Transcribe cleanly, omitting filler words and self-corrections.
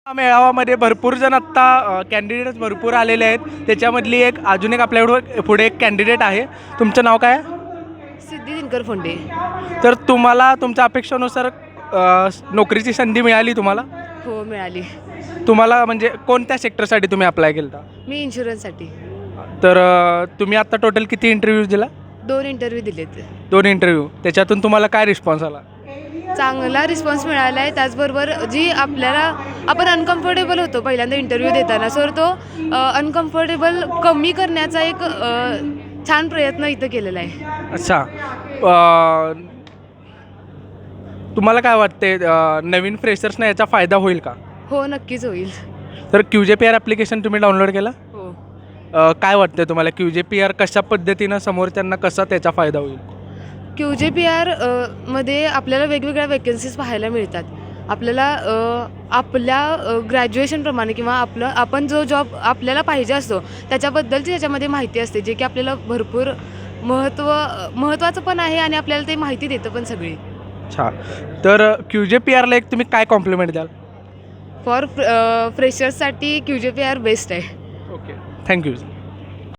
या मेळाव्यामध्ये भरपूर जण आत्ता कॅन्डिडेट्स भरपूर आलेले आहेत. त्याच्यामधली अजून एक आपल्याकडे पुढे एक कॅन्डिडेट आहे. तुमचं नाव काय आहे? सिद्धी दिनकर फोंडे. तर तुम्हाला तुमच्या अपेक्षेनुसार नोकरीची संधी मिळाली तुम्हाला? हो, मिळाली. तुम्हाला म्हणजे कोणत्या सेक्टरसाठी तुम्ही अप्लाय केलं होता? मी इन्शुरन्ससाठी तर तुम्ही आत्ता टोटल किती इंटरव्ह्यूज दिला? 2 इंटरव्ह्यू दिलेत. 2 इंटरव्ह्यू. त्याच्यातून तुम्हाला काय रिस्पॉन्स आला? चांगला रिस्पॉन्स मिळाला आहे. त्याचबरोबर जी आपण अनकम्फर्टेबल होतो पहिल्यांदा इंटरव्ह्यू देताना, सर तो अनकम्फर्टेबल कमी करण्याचा एक छान प्रयत्न इथं केलेला आहे. अच्छा. तुम्हाला काय वाटते नवीन फ्रेशर्सना याचा फायदा होईल का? हो, नक्कीच होईल. तर QJPR ॲप्लिकेशन तुम्ही डाउनलोड केला? हो. काय वाटतं तुम्हाला QJPR कशा पद्धतीनं समोरच्यांना कसा त्याचा फायदा होईल? QJPR मध्ये आपल्याला वेगवेगळ्या वेकन्सीज पाहायला मिळतात. आपल्याला आपल्या ग्रॅज्युएशनप्रमाणे किंवा आपण जो जॉब आपल्याला पाहिजे असतो त्याच्याबद्दलची त्याच्यामध्ये माहिती असते, जे की आपल्याला भरपूर महत्त्वाचं पण आहे आणि आपल्याला ते माहिती देतं पण सगळी. अच्छा. तर QJPRला एक तुम्ही काय कॉम्प्लिमेंट द्याल? फॉर फ्रेशर्ससाठी QJPR बेस्ट आहे. Okay, thank you.